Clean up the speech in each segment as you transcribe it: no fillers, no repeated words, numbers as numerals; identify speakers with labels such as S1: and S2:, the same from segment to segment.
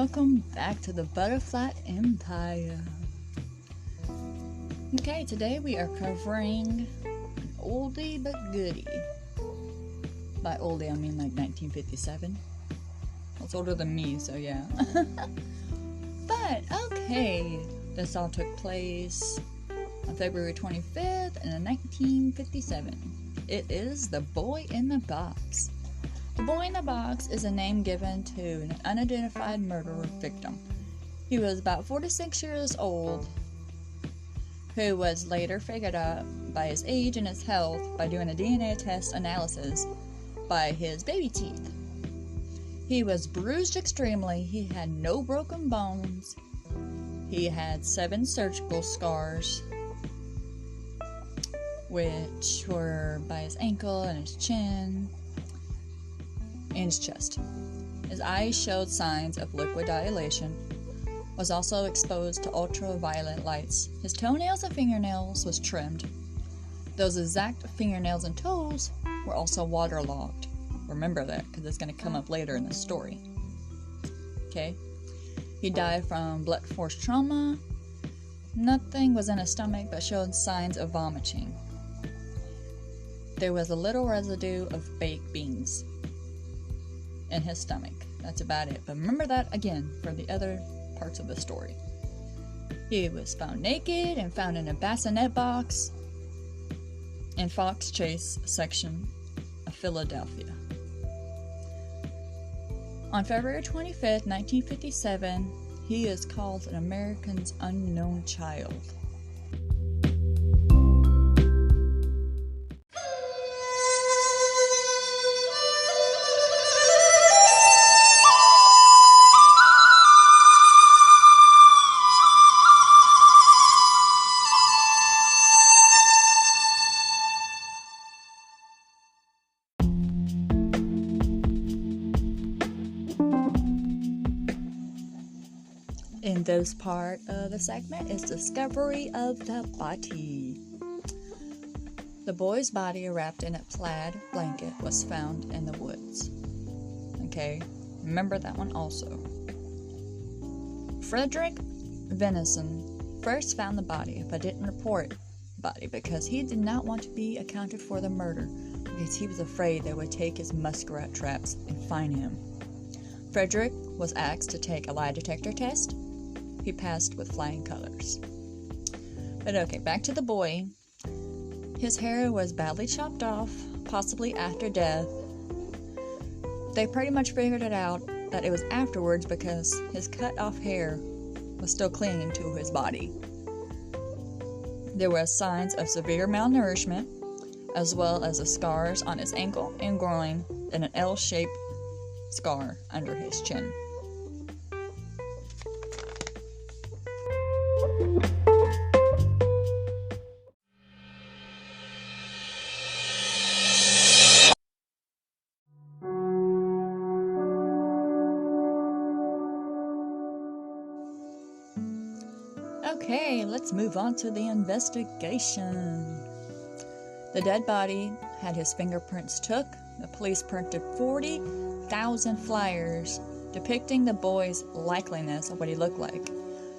S1: welcome back to the Butterfly Empire. Okay, today we are covering an oldie but goodie. By oldie, I mean like 1957. It's older than me, so yeah. But, okay, this all took place on February 25th in 1957. It is The Boy in the Box. The Boy in the Box is a name given to an unidentified murderer victim. He was about 46 years old, who was later figured out by his age and his health by doing a DNA test analysis by his baby teeth. He was bruised extremely. He had no broken bones. He had 7 surgical scars, which were by his ankle and his chin and his chest. His eyes showed signs of liquid dilation, was also exposed to ultraviolet lights. His toenails and fingernails was trimmed. Those exact fingernails and toes were also waterlogged. Remember that, because it's going to come up later in the story. Okay? He died from blunt force trauma. Nothing was in his stomach but showed signs of vomiting. There was a little residue of baked beans in his stomach. That's about it. But remember that again for the other parts of the story. He was found naked and found in a bassinet box in Fox Chase section of Philadelphia. On February 25th, 1957, he is called an American's unknown child. In this part of the segment is discovery of the body. The boy's body, wrapped in a plaid blanket, was found in the woods. Okay, remember that one also. Frederick Venison first found the body, but didn't report the body because he did not want to be accounted for the murder, because he was afraid they would take his muskrat traps and find him. Frederick was asked to take a lie detector test. He passed with flying colors. But okay, back to the boy. His hair was badly chopped off, possibly after death. They pretty much figured it out that it was afterwards because his cut off hair was still clinging to his body. There were signs of severe malnourishment, as well as the scars on his ankle and groin and an L-shaped scar under his chin. Okay, let's move on to the investigation. The dead body had his fingerprints took. The police printed 40,000 flyers depicting the boy's likeliness of what he looked like,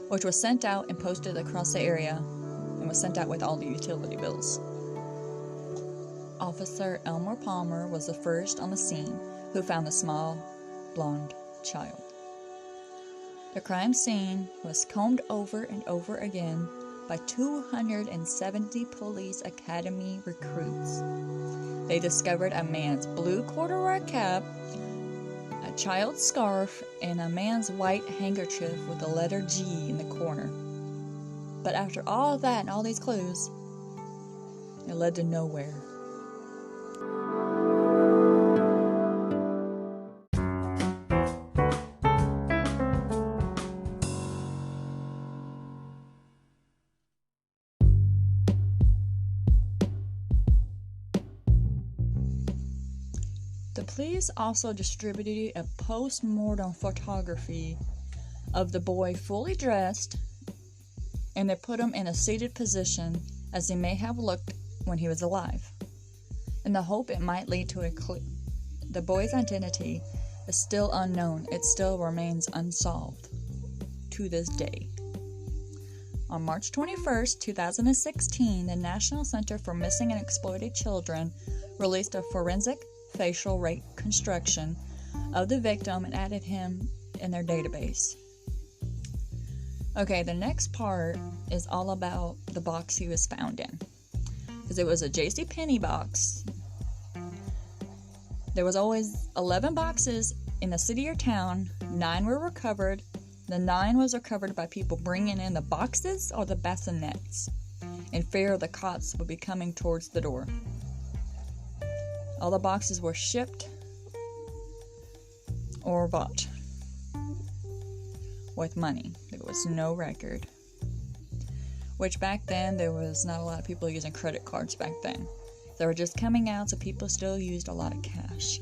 S1: which was sent out and posted across the area and was sent out with all the utility bills. Officer Elmer Palmer was the first on the scene who found the small, blonde child. The crime scene was combed over and over again by 270 police academy recruits. They discovered a man's blue corduroy cap, a child's scarf, and a man's white handkerchief with the letter G in the corner. But after all of that and all these clues, it led to nowhere. The police also distributed a post-mortem photography of the boy fully dressed, and they put him in a seated position as he may have looked when he was alive, in the hope it might lead to the boy's identity is still unknown. It still remains unsolved to this day. On March 21st, 2016, the National Center for Missing and Exploited Children released a forensic facial reconstruction of the victim and added him in their database. Okay, the next part is all about the box he was found in. Because it was a JCPenney box. There was always 11 boxes in the city or town. 9 were recovered. The 9 was recovered by people bringing in the boxes or the bassinets, in fear the cops would be coming towards the door. All the boxes were shipped or bought with money. There was no record. Which back then, there was not a lot of people using credit cards back then. They were just coming out, so people still used a lot of cash.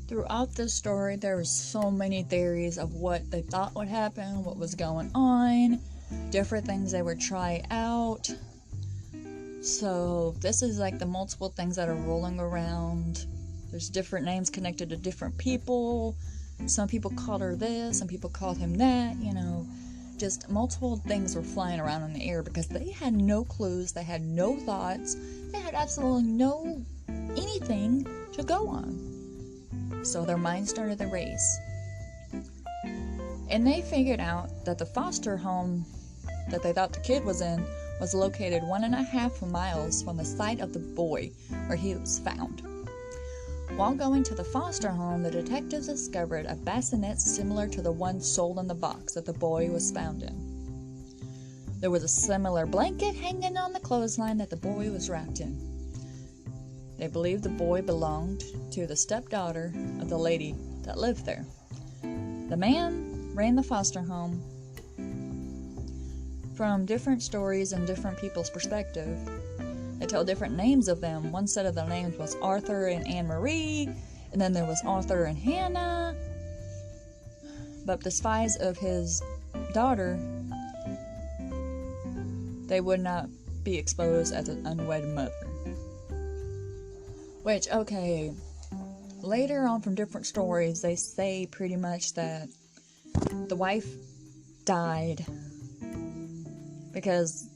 S1: Throughout this story, there were so many theories of what they thought would happen, what was going on, different things they would try out. So this is like the multiple things that are rolling around. There's different names connected to different people. Some people called her this, some people called him that, just multiple things were flying around in the air because they had no clues, they had no thoughts, they had absolutely no anything to go on. So their minds started to race. And they figured out that the foster home that they thought the kid was in was located 1.5 miles from the site of the boy where he was found. While going to the foster home, the detectives discovered a bassinet similar to the one sold in the box that the boy was found in. There was a similar blanket hanging on the clothesline that the boy was wrapped in. They believed the boy belonged to the stepdaughter of the lady that lived there. The man ran the foster home. From different stories and different people's perspective, they tell different names of them. One set of the names was Arthur and Anne Marie, and then there was Arthur and Hannah. But the spies of his daughter, they would not be exposed as an unwed mother. Which, okay, later on from different stories, they say pretty much that the wife died because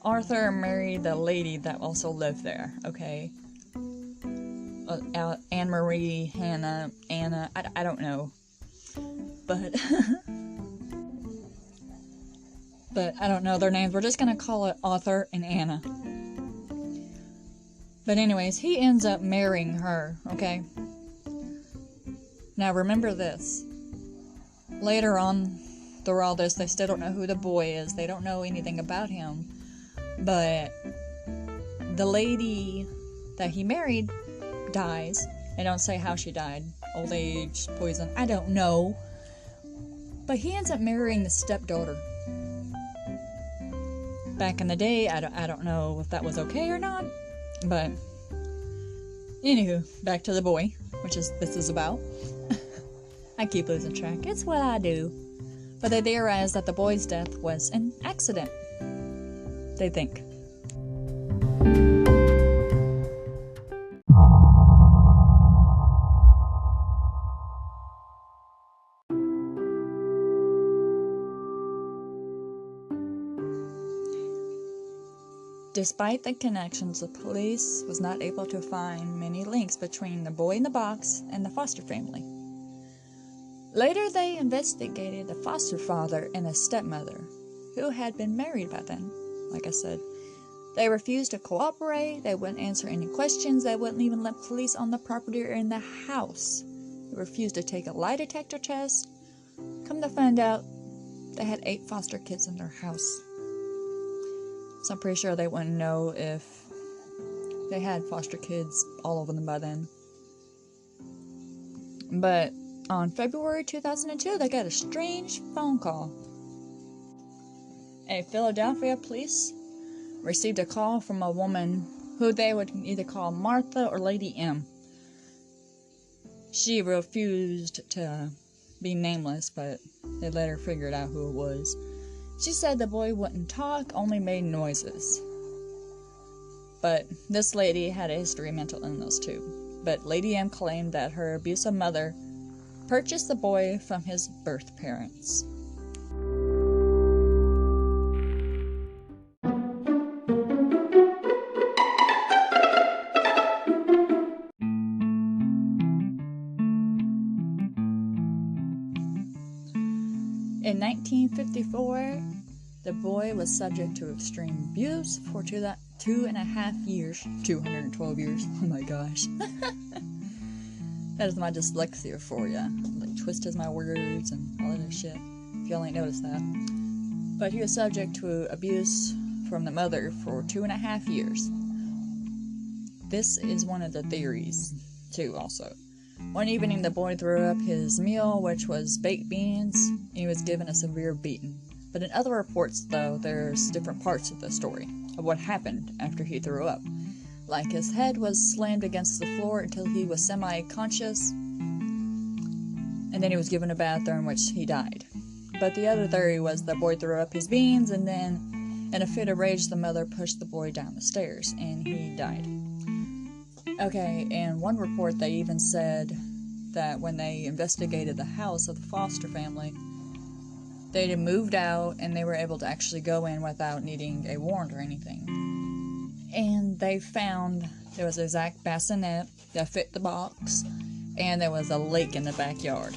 S1: Arthur married the lady that also lived there, okay? Anne Marie, Hannah, Anna, I don't know. But, but I don't know their names. We're just gonna call it Arthur and Anna. But anyways, he ends up marrying her, okay? Now remember this. Later on, through all this, they still don't know who the boy is. They don't know anything about him. But the lady that he married dies. They don't say how she died. Old age, poison, I don't know. But he ends up marrying the stepdaughter. Back in the day, I don't know if that was okay or not. But, anywho, back to the boy, which is this is about. I keep losing track. It's what I do. But they theorize that the boy's death was an accident. They think. Despite the connections, the police was not able to find many links between the boy in the box and the foster family. Later, they investigated the foster father and the stepmother, who had been married by then. Like I said, they refused to cooperate, they wouldn't answer any questions, they wouldn't even let police on the property or in the house. They refused to take a lie detector test. Come to find out, they had 8 foster kids in their house. So I'm pretty sure they wouldn't know if they had foster kids all over them by then. But on February 2002, they got a strange phone call. A Philadelphia police received a call from a woman who they would either call Martha or Lady M. She refused to be nameless, but they later figured out who it was. She said the boy wouldn't talk, only made noises. But this lady had a history of mental illness too. But Lady M claimed that her abusive mother purchased the boy from his birth parents. In 1954, the boy was subject to extreme abuse for 2.5 years. 212 years. Oh my gosh. That is my dyslexia for ya. Like, twisted my words and all of that shit. If y'all ain't noticed that. But he was subject to abuse from the mother for 2.5 years. This is one of the theories, too, also. One evening, the boy threw up his meal, which was baked beans, and he was given a severe beating. But in other reports, though, there's different parts of the story of what happened after he threw up. Like his head was slammed against the floor until he was semi-conscious, and then he was given a bath during which he died. But the other theory was the boy threw up his beans, and then, in a fit of rage, the mother pushed the boy down the stairs, and he died. Okay, in one report, they even said that when they investigated the house of the foster family, they had moved out and they were able to actually go in without needing a warrant or anything. And they found there was an exact bassinet that fit the box, and there was a lake in the backyard.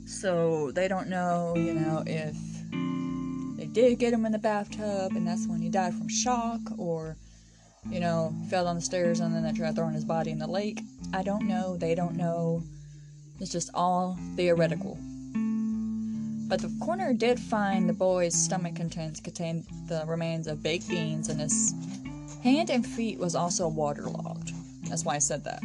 S1: So they don't know, if they did get him in the bathtub and that's when he died from shock, or fell down the stairs and then they tried throwing his body in the lake. I don't know. They don't know. It's just all theoretical. But the coroner did find the boy's stomach contained the remains of baked beans, and his hand and feet was also waterlogged. That's why I said that.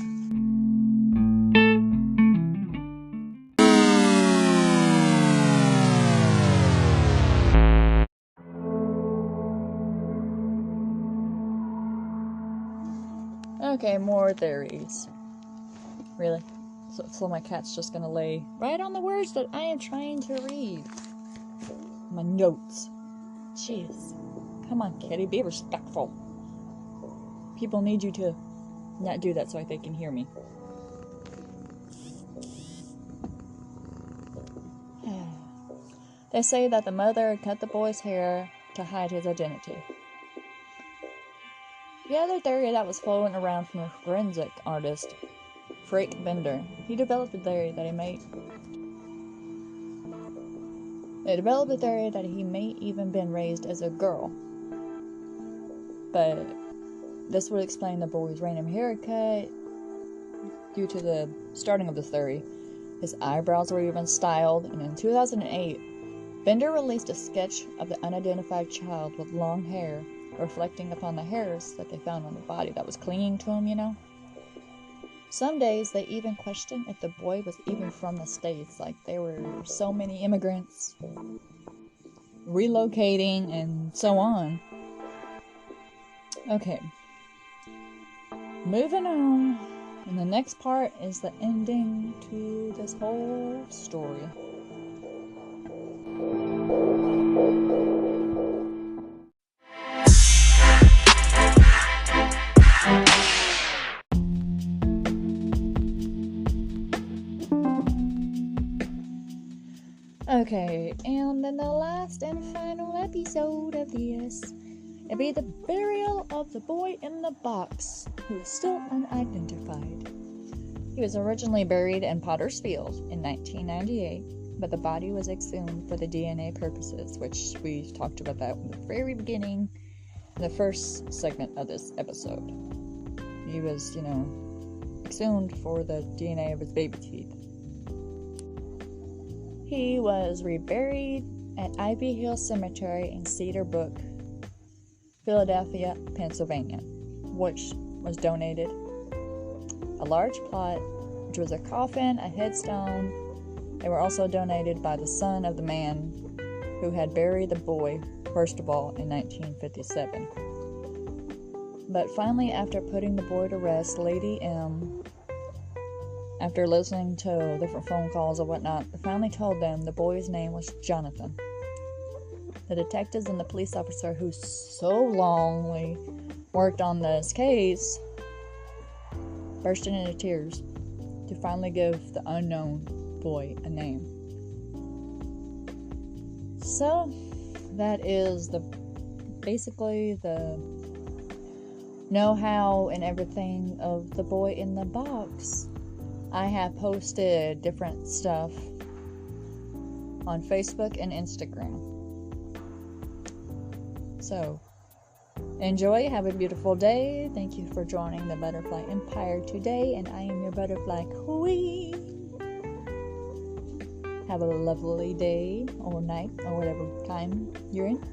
S1: Okay, more theories. Really? So my cat's just gonna lay right on the words that I am trying to read. My notes. Jeez. Come on, kitty, be respectful. People need you to not do that so they can hear me. They say that the mother cut the boy's hair to hide his identity. The other theory that was floating around from a forensic artist, Frank Bender, he developed a theory that he may even been raised as a girl. But this would explain the boy's random haircut. Due to the starting of the theory, his eyebrows were even styled, and in 2008, Bender released a sketch of the unidentified child with long hair, reflecting upon the hairs that they found on the body that was clinging to him, Some days they even questioned if the boy was even from the States, like there were so many immigrants relocating and so on. Okay. Moving on. And the next part is the ending to this whole story. Okay, and then the last and final episode of this, it'll be the burial of the boy in the box, who is still unidentified. He was originally buried in Potter's Field in 1998, but the body was exhumed for the DNA purposes, which we talked about that in the very beginning, in the first segment of this episode. He was, exhumed for the DNA of his baby teeth. He was reburied at Ivy Hill Cemetery in Cedar Brook, Philadelphia, Pennsylvania, which was donated. A large plot, which was a coffin, a headstone. They were also donated by the son of the man who had buried the boy, first of all, in 1957. But finally, after putting the boy to rest, Lady M After listening to different phone calls and whatnot, they finally told them the boy's name was Jonathan. The detectives and the police officer who so longly worked on this case bursting into tears to finally give the unknown boy a name. So, that is basically the know-how and everything of the boy in the box. I have posted different stuff on Facebook and Instagram. So, enjoy, have a beautiful day. Thank you for joining the Butterfly Empire today, and I am your Butterfly Queen. Have a lovely day or night or whatever time you're in.